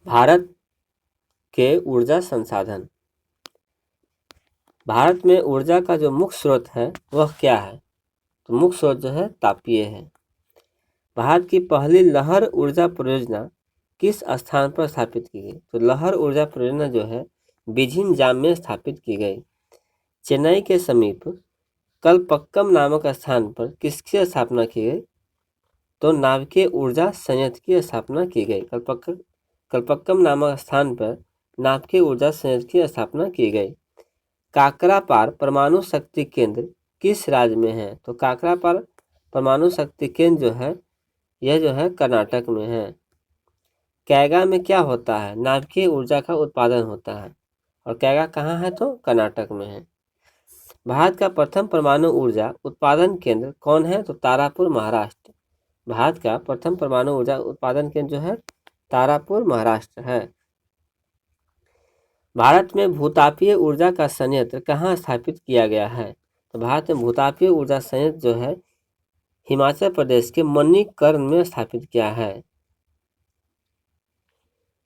भारत के ऊर्जा संसाधन। भारत में ऊर्जा का जो मुख्य स्रोत है वह क्या है? तो मुख्य स्रोत जो है तापीय है। भारत की पहली लहर ऊर्जा परियोजना किस स्थान पर स्थापित की गई? तो लहर ऊर्जा परियोजना जो है बिझिंजाम में स्थापित की गई। चेन्नई के समीप कलपक्कम नामक स्थान पर किसकी स्थापना की गई? तो नाभिकीय ऊर्जा संयंत्र की स्थापना की गई। कलपक्कम नामक स्थान पर नाभिकीय ऊर्जा संयंत्र की स्थापना की गई। काकरापार परमाणु शक्ति केंद्र किस राज्य में है? तो काकरापार परमाणु शक्ति केंद्र जो है यह जो है कर्नाटक में है। कैगा में क्या होता है? नाभिकीय ऊर्जा का उत्पादन होता है। और कैगा कहाँ है? तो कर्नाटक में है। भारत का प्रथम परमाणु ऊर्जा उत्पादन केंद्र कौन है? तो तारापुर, महाराष्ट्र। भारत का प्रथम परमाणु ऊर्जा उत्पादन केंद्र जो है तारापुर, महाराष्ट्र है। भारत में भूतापीय ऊर्जा का संयंत्र कहाँ स्थापित किया गया है? तो भारत में भूतापीय ऊर्जा संयंत्र जो है हिमाचल प्रदेश के मणिकर्ण में स्थापित किया है।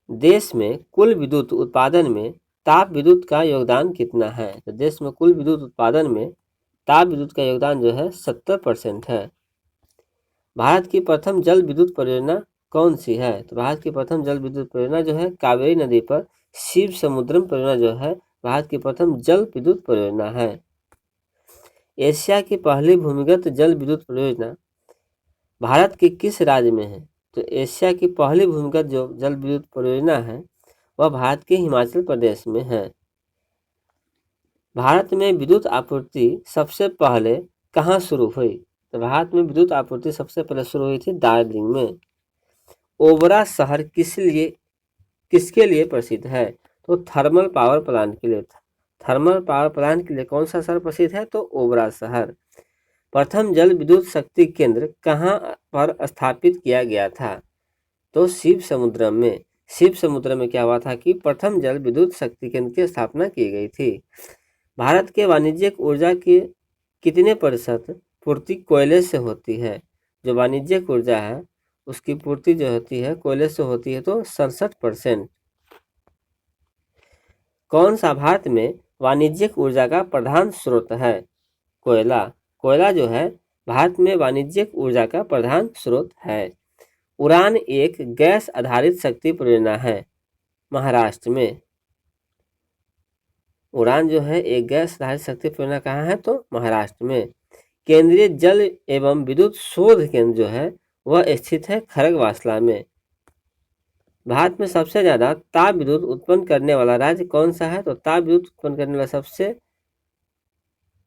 देश में कुल विद्युत उत्पादन में ताप विद्युत का योगदान कितना है? तो देश में कुल विद्युत उत्पादन में ताप विद्युत का योगदान जो है 70% है। भारत की प्रथम जल विद्युत परियोजना कौन सी है? तो भारत की प्रथम जल विद्युत परियोजना जो है कावेरी नदी पर शिव समुद्रम परियोजना जो है भारत की प्रथम जल विद्युत परियोजना है। एशिया की पहली भूमिगत जल विद्युत परियोजना भारत के किस राज्य में है? तो एशिया की पहली भूमिगत जो जल विद्युत परियोजना है वह भारत के हिमाचल प्रदेश में है। भारत में विद्युत आपूर्ति सबसे पहले कहाँ शुरू हुई? तो भारत में विद्युत आपूर्ति सबसे पहले शुरू हुई थी दार्जिलिंग में। ओबरा शहर किसके लिए प्रसिद्ध है? तो थर्मल पावर प्लांट के लिए। थर्मल पावर प्लांट के लिए कौन सा शहर प्रसिद्ध है? तो ओबरा शहर। प्रथम जल विद्युत शक्ति केंद्र कहाँ पर स्थापित किया गया था? तो शिव समुद्रम में। शिव समुद्र में क्या हुआ था कि प्रथम जल विद्युत शक्ति केंद्र की स्थापना की गई थी। भारत के वाणिज्यिक ऊर्जा की कितने प्रतिशत पूर्ति कोयले से होती है? जो वाणिज्यिक ऊर्जा है उसकी पूर्ति जो होती है कोयले से होती है तो 67%। कौन सा भारत में वाणिज्यिक ऊर्जा का प्रधान स्रोत है? कोयला। कोयला जो है भारत में वाणिज्यिक ऊर्जा का प्रधान स्रोत है। उड़ान एक गैस आधारित शक्ति परियोजना है महाराष्ट्र में। उड़ान जो है एक गैस आधारित शक्ति परियोजना कहाँ है? तो महाराष्ट्र में। केंद्रीय जल एवं विद्युत शोध केंद्र जो है वह स्थित है खड़गवासला में। भारत में सबसे ज्यादा ताप विद्युत उत्पन्न करने वाला राज्य कौन सा है? तो ताप विद्युत उत्पन्न करने वाला सबसे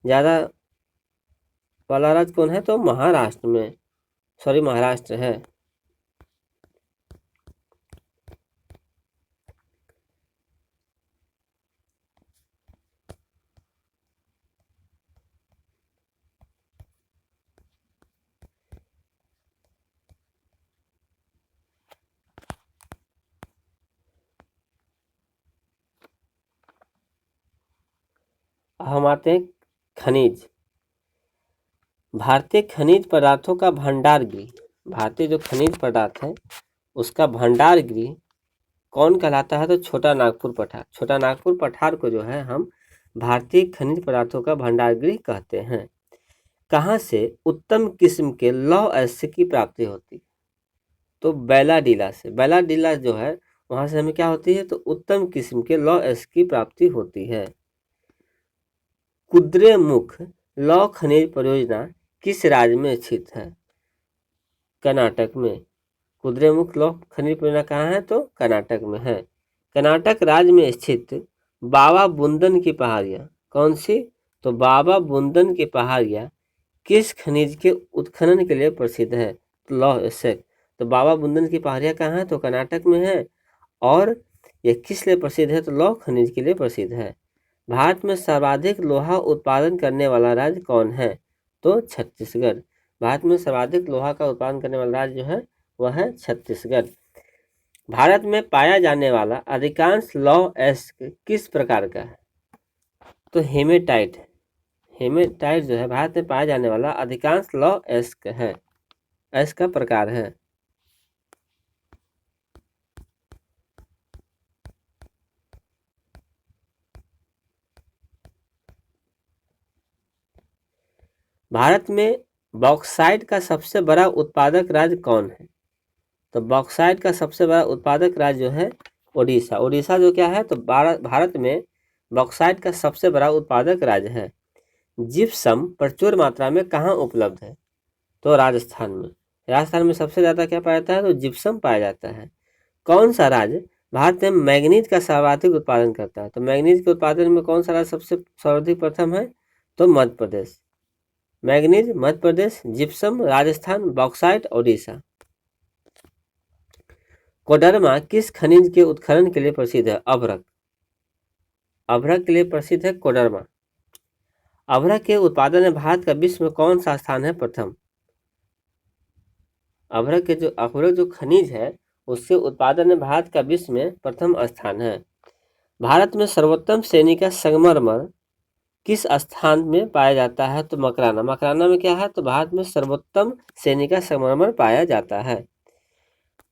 ज्यादा वाला राज्य कौन है? तो महाराष्ट्र में, महाराष्ट्र है। हम आते हैं खनिज। भारतीय खनिज पदार्थों का भंडार गृह, भारतीय जो खनिज पदार्थ है उसका भंडार गृह कौन कहलाता है? तो छोटा नागपुर पठार। छोटा नागपुर पठार को जो है हम भारतीय खनिज पदार्थों का भंडार गृह कहते हैं। कहाँ से उत्तम किस्म के लौह अयस्क की प्राप्ति होती है? तो बैलाडीला से। बैलाडीला जो है वहां से हमें क्या होती है? तो उत्तम किस्म के लौह अयस्क की प्राप्ति होती है। कुद्रेमुख लौह खनिज परियोजना किस राज्य में स्थित है? कर्नाटक में। कुद्रेमुख लौह खनिज परियोजना कहाँ है? तो कर्नाटक में है। कर्नाटक राज्य में स्थित बाबा बुंदन की पहाड़ियाँ कौन सी? तो बाबा बुंदन की पहाड़ियाँ किस खनिज के उत्खनन के लिए प्रसिद्ध है? तो लौह अयस्क। तो बाबा बुंदन की पहाड़ियाँ कहाँ है? तो कर्नाटक में है। और यह किस लिए प्रसिद्ध है? तो लौह खनिज के लिए प्रसिद्ध है। भारत में सर्वाधिक लोहा उत्पादन करने वाला राज्य कौन है? तो छत्तीसगढ़। भारत में सर्वाधिक लोहा का उत्पादन करने वाला राज्य जो है वह है छत्तीसगढ़। भारत में पाया जाने वाला अधिकांश लौह अयस्क किस प्रकार का है? तो हेमेटाइट। हेमेटाइट जो है भारत में पाया जाने वाला अधिकांश लौह अयस्क है, अयस्क का प्रकार है। भारत में बॉक्साइट का सबसे बड़ा उत्पादक राज्य कौन है? तो बॉक्साइट का सबसे बड़ा उत्पादक राज्य जो है उड़ीसा। उड़ीसा जो क्या है, तो भारत में बॉक्साइट का सबसे बड़ा उत्पादक राज्य है। जिप्सम प्रचुर मात्रा में कहाँ उपलब्ध है? तो राजस्थान में। राजस्थान में सबसे ज़्यादा क्या पाया जाता है? तो जिप्सम पाया जाता है। कौन सा राज्य भारत में मैग्नीज का सर्वाधिक उत्पादन करता है? तो मैग्नीज के उत्पादन में कौन सा राज्य सबसे सर्वाधिक प्रथम है? तो Madhya Pradesh. Manganese Madhya Pradesh, gypsum Rajasthan, bauxite Orissa. Koderma किस खनिज के उत्खनन के लिए प्रसिद्ध है? अभ्रक। अभ्रक के लिए प्रसिद्ध है कोडरमा। अभ्रक के उत्पादन में भारत का विश्व में कौन सा स्थान है? प्रथम। अभ्रक जो खनिज है उसके उत्पादन में भारत का विश्व में प्रथम स्थान है। भारत में सर्वोत्तम श्रेणी का संगमरमर किस स्थान में पाया जाता है? तो मकराना। मकराना में क्या है? तो भारत में सर्वोत्तम श्रेणी का संगमरमर पाया जाता है।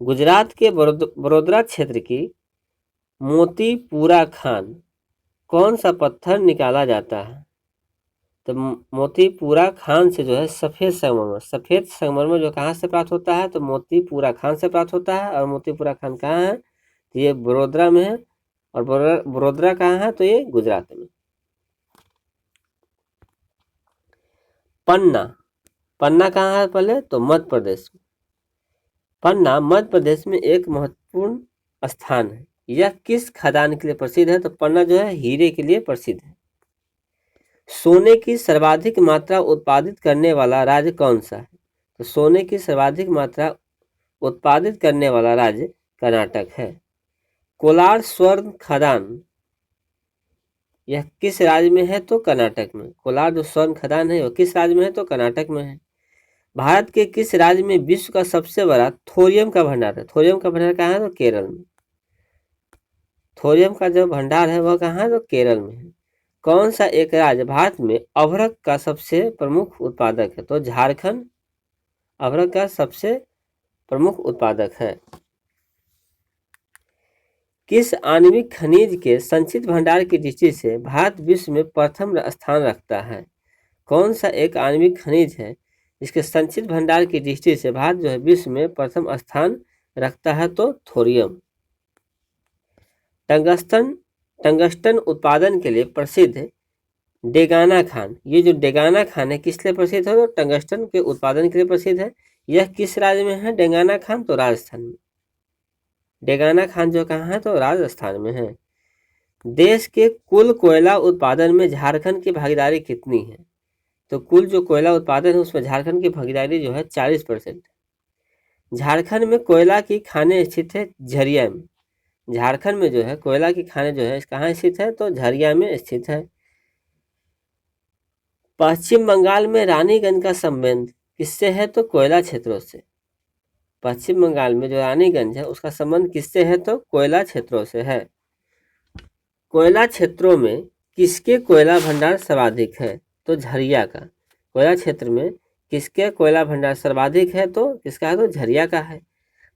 गुजरात के बड़ोदरा क्षेत्र की मोतीपुरा खान कौन सा पत्थर निकाला जाता है? तो मोतीपुरा खान से जो है सफ़ेद संगमरमर जो कहाँ से प्राप्त होता है? तो मोतीपुरा खान से प्राप्त होता है। और मोतीपुरा खान कहाँ है? तो ये बड़ोदरा में है। और बड़ोदरा कहाँ है? तो ये गुजरात में। पन्ना कहाँ है पहले? तो मध्य प्रदेश में। पन्ना मध्य प्रदेश में एक महत्वपूर्ण स्थान है। यह किस खदान के लिए प्रसिद्ध है? तो पन्ना जो है हीरे के लिए प्रसिद्ध है। सोने की सर्वाधिक मात्रा उत्पादित करने वाला राज्य कौन सा है? तो सोने की सर्वाधिक मात्रा उत्पादित करने वाला राज्य कर्नाटक है। कोलार स्वर्ण खदान यह किस राज्य में है? तो कर्नाटक में। कोलार जो स्वर्ण खदान है वह किस राज्य में है? तो कर्नाटक में है। भारत के किस राज्य में विश्व का सबसे बड़ा थोरियम का भंडार है? थोरियम का भंडार कहाँ है? तो केरल में। थोरियम का जो भंडार है वह कहाँ है? तो केरल में है। कौन सा एक राज्य भारत में अभ्रक का सबसे प्रमुख उत्पादक है? तो झारखंड अभ्रक का सबसे प्रमुख उत्पादक है। किस आणविक खनिज के संचित भंडार की दृष्टि से भारत विश्व में प्रथम स्थान रखता है? कौन सा एक आणविक खनिज है इसके संचित भंडार की दृष्टि से भारत जो है विश्व में प्रथम स्थान रखता है? तो थोरियम। टंगस्टन उत्पादन के लिए प्रसिद्ध डेगाना खान। ये जो डेगाना खान है किस लिए प्रसिद्ध है? तो टंगस्टन के उत्पादन के लिए प्रसिद्ध है। यह किस राज्य में है डेगाना खान? तो राजस्थान में। डेगाना खान जो कहाँ है? तो राजस्थान में है। देश के कुल कोयला उत्पादन में झारखंड की भागीदारी कितनी है? तो कुल जो कोयला उत्पादन है उसमें झारखंड की भागीदारी जो है 40%। झारखंड में कोयला की खानें स्थित है झरिया में। झारखंड में जो है कोयला की खानें जो है कहाँ स्थित है? तो झरिया में स्थित है। पश्चिम बंगाल में रानीगंज का संबंध किससे है? तो कोयला क्षेत्रों से। पश्चिम बंगाल में जो रानीगंज है उसका संबंध किससे है? तो कोयला क्षेत्रों से है। कोयला क्षेत्रों में किसके कोयला भंडार सर्वाधिक है? तो झरिया का। कोयला क्षेत्र में किसके कोयला भंडार सर्वाधिक है? तो किसका है? तो झरिया का है।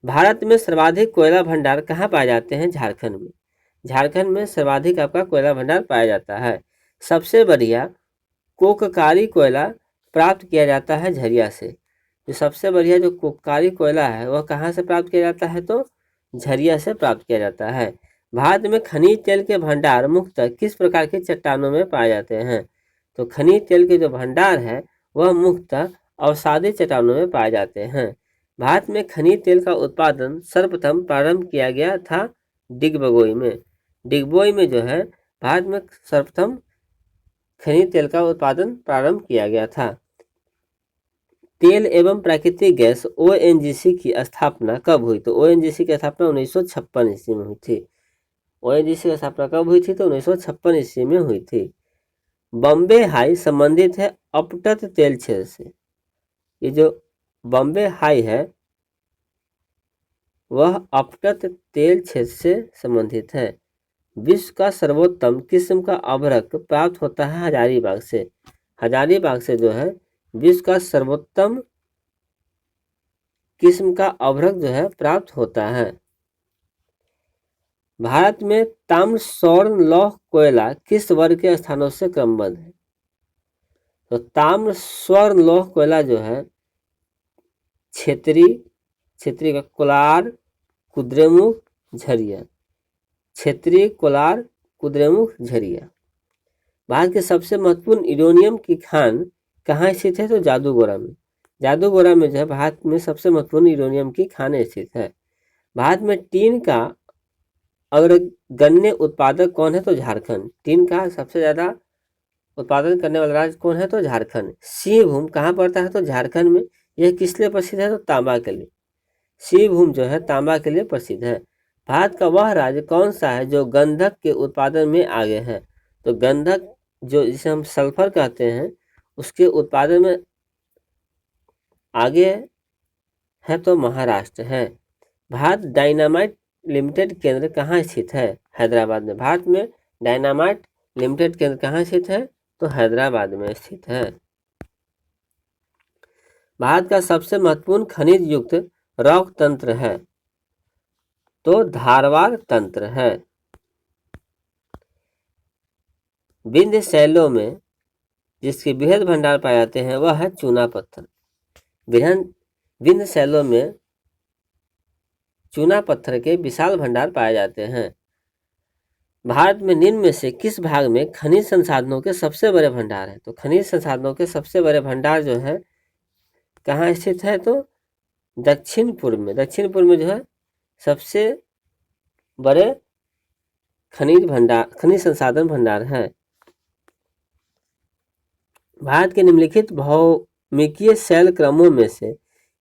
भारत में सर्वाधिक कोयला भंडार कहाँ पाए जाते हैं? झारखंड में। झारखंड में सर्वाधिक आपका कोयला भंडार पाया जाता है। सबसे बढ़िया कोककारी कोयला प्राप्त किया जाता है झरिया से। जो सबसे बढ़िया जो कोककारी कोयला है वह कहाँ से प्राप्त किया जाता है? तो झरिया से प्राप्त किया जाता है। भारत में खनिज तेल के भंडार मुख्यतः किस प्रकार की चट्टानों में पाए जाते हैं? तो खनिज तेल के जो भंडार है वह मुख्यतः अवसादी चट्टानों में पाए जाते हैं। भारत में खनिज तेल का उत्पादन सर्वप्रथम प्रारंभ किया गया था डिगबोई में। डिगबोई में जो है भारत में सर्वप्रथम खनिज तेल का उत्पादन प्रारंभ किया गया था। तेल एवं प्राकृतिक गैस ओएनजीसी की स्थापना कब हुई? तो ओएनजीसी की स्थापना 1956 ईस्वी में हुई थी। ओएनजीसी की स्थापना कब हुई थी? तो 1956 ईस्वी में हुई थी। बॉम्बे हाई संबंधित है अपतट तेल क्षेत्र से। ये जो बॉम्बे हाई है वह अपतट तेल क्षेत्र से संबंधित है। विश्व का सर्वोत्तम किस्म का अभ्रक प्राप्त होता है हजारीबाग से। हजारीबाग से जो है विश्व का सर्वोत्तम किस्म का अभ्रक जो है प्राप्त होता है। भारत में ताम्र स्वर्ण लौह कोयला किस वर्ग के स्थानों से क्रमबद्ध है? तो ताम्र स्वर्ण लौह कोयला जो है क्षेत्रीय का कोलार, कुद्रेमुख, झरिया। क्षेत्रीय, कोलार, कुद्रेमुख, झरिया। भारत के सबसे महत्वपूर्ण यूरेनियम की खान कहाँ स्थित है? तो जादूगोरा में। जादूगोरा में जो है भारत में सबसे महत्वपूर्ण यूरेनियम की खान स्थित है। भारत में टीन का अग्रगण्य उत्पादक कौन है? तो झारखंड। टीन का सबसे ज्यादा उत्पादन करने वाला राज्य कौन है? तो झारखंड। सिंहभूम कहाँ पड़ता है? तो झारखंड में। यह किस लिए प्रसिद्ध है? तो तांबा के लिए। सिंहभूम जो है तांबा के लिए प्रसिद्ध है। भारत का वह राज्य कौन सा है जो गंधक के उत्पादन में आगे है? तो गंधक जो जिसे हम सल्फर कहते हैं उसके उत्पादन में आगे है तो महाराष्ट्र है। भारत डायनामाइट लिमिटेड केंद्र कहाँ स्थित है? हैदराबाद में। भारत में डायनामाइट लिमिटेड केंद्र कहाँ स्थित है? तो हैदराबाद में स्थित है। भारत का सबसे महत्वपूर्ण खनिज युक्त रॉक तंत्र है? तो धारवाड़ तंत्र है। विंध्य शैलों में जिसके बृहद भंडार पाए जाते हैं वह है चूना पत्थर। विंध्य शैलों में चूना पत्थर के विशाल भंडार पाए जाते हैं। भारत में निम्न में से किस भाग में खनिज संसाधनों के सबसे बड़े भंडार है? तो खनिज संसाधनों के सबसे बड़े भंडार जो है कहाँ स्थित है? तो दक्षिण पूर्व में। दक्षिण पूर्व में जो है सबसे बड़े खनिज संसाधन भंडार है। भारत के निम्नलिखित भौमिकीय शैल क्रमों में से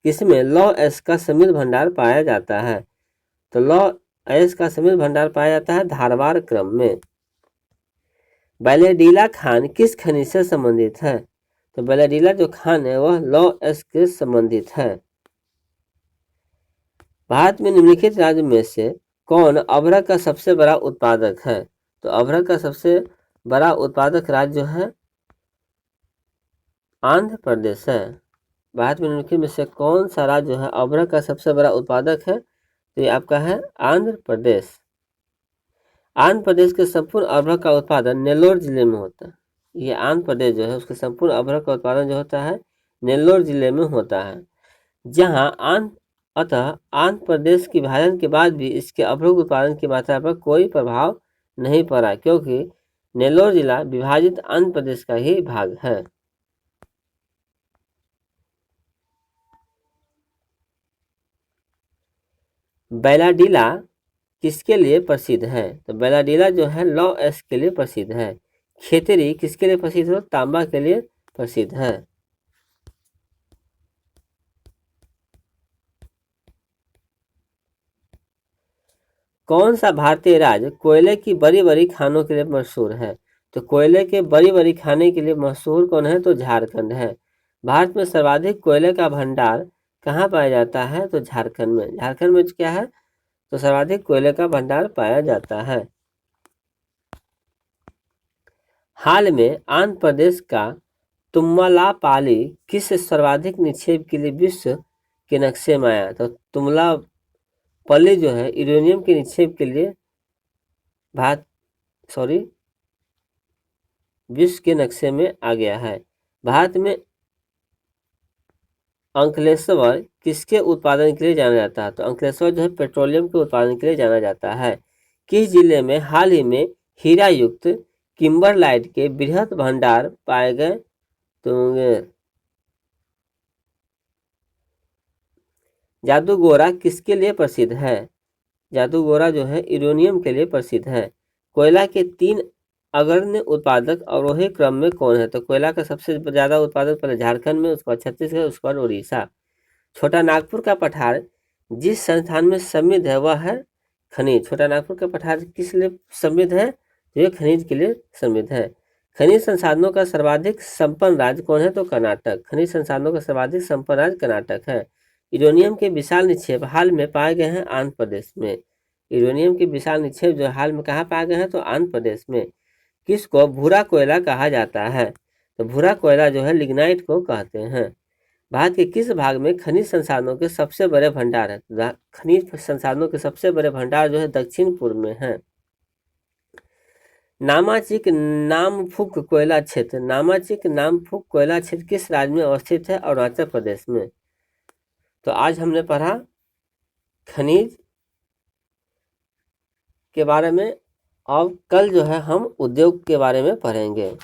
किसमें लौह अयस्क का समृद्ध भंडार पाया जाता है? तो लौह अयस्क का समृद्ध भंडार पाया जाता है धारवाड़ क्रम में। बैलेडीला खान किस खनिज से संबंधित है? तो बैलेडीला जो खान है वह लौह अयस्क से संबंधित है। भारत में निम्नलिखित राज्य में से कौन अभ्रक का सबसे बड़ा उत्पादक है? तो अभ्रक का सबसे बड़ा उत्पादक राज्य जो है आंध्र प्रदेश है। भारत में निम्नलिखित में से कौन सा राज्य जो है अभ्रक का सबसे बड़ा उत्पादक है? तो ये आपका है आंध्र प्रदेश। आंध्र प्रदेश के संपूर्ण अभ्रक का उत्पादन नेल्लोर जिले में होता है। ये आंध्र प्रदेश जो है उसके संपूर्ण अभ्रक का उत्पादन जो होता है नेल्लोर जिले में होता है। जहां अतः आंध्र प्रदेश के विभाजन के बाद भी इसके अभ्रक उत्पादन की मात्रा पर कोई प्रभाव नहीं पड़ा, क्योंकि नेल्लोर जिला विभाजित आंध्र प्रदेश का ही भाग है। बैलाडीला किसके लिए प्रसिद्ध है? तो बैलाडीला जो है लौह अयस्क के लिए प्रसिद्ध है। खेतरी किसके लिए प्रसिद्ध है? तांबा के लिए प्रसिद्ध है। कौन सा भारतीय राज्य कोयले की बड़ी बड़ी खानों के लिए मशहूर है? तो कोयले के बड़ी बड़ी खाने के लिए मशहूर कौन है? तो झारखंड है। भारत में सर्वाधिक कोयले का भंडार कहाँ पाया जाता है? तो झारखंड में। झारखंड में क्या है? तो सर्वाधिक कोयले का भंडार पाया जाता है। हाल में आंध्र प्रदेश का तुम्मलापाली किस सर्वाधिक निक्षेप के लिए विश्व के नक्शे में आया? तो तुम्मलापल्ली जो है यूरेनियम के निक्षेप के लिए विश्व के नक्शे में आ गया है। भारत में अंकलेश्वर किसके उत्पादन के लिए जाना जाता है? तो अंकलेश्वर जो है पेट्रोलियम के उत्पादन के लिए जाना जाता है। किस जिले में हाल ही में हीरा युक्त किम्बरलाइट के बृहद भंडार पाए गए? तो जादूगोरा किसके लिए प्रसिद्ध है? जादूगोरा जो है यूरेनियम के लिए प्रसिद्ध है। कोयला के 3 अग्रणी उत्पादक अवरोही क्रम में कौन है? तो कोयला का सबसे ज्यादा उत्पादक पहले झारखंड में, उसके बाद छत्तीसगढ़, उसके बाद उड़ीसा। छोटा नागपुर का पठार जिस संस्थान में समृद्ध है वह है खनिज। छोटा नागपुर का पठार किस लिए समृद्ध है? ये खनिज के लिए समृद्ध है। खनिज संसाधनों का सर्वाधिक संपन्न राज्य कौन है? तो कर्नाटक। खनिज संसाधनों का सर्वाधिक संपन्न राज्य कर्नाटक है। यूरेनियम के विशाल निक्षेप हाल में पाए गए हैं आंध्र प्रदेश में। यूरेनियम के विशाल निक्षेप जो हाल में कहाँ पाए गए हैं? तो आंध्र प्रदेश में। किसको भूरा कोयला कहा जाता है? तो भूरा कोयला जो है लिग्नाइट को कहते हैं। भारत के किस भाग में खनिज संसाधनों के सबसे बड़े भंडार है? खनिज संसाधनों के सबसे बड़े भंडार जो है दक्षिण पूर्व में है। नामाचिक नामफुक कोयला क्षेत्र, नामाचिक नामफुक कोयला क्षेत्र किस राज्य में अवस्थित है? अरुणाचल प्रदेश में। तो आज हमने पढ़ा खनिज के बारे में, और कल जो है हम उद्योग के बारे में पढ़ेंगे।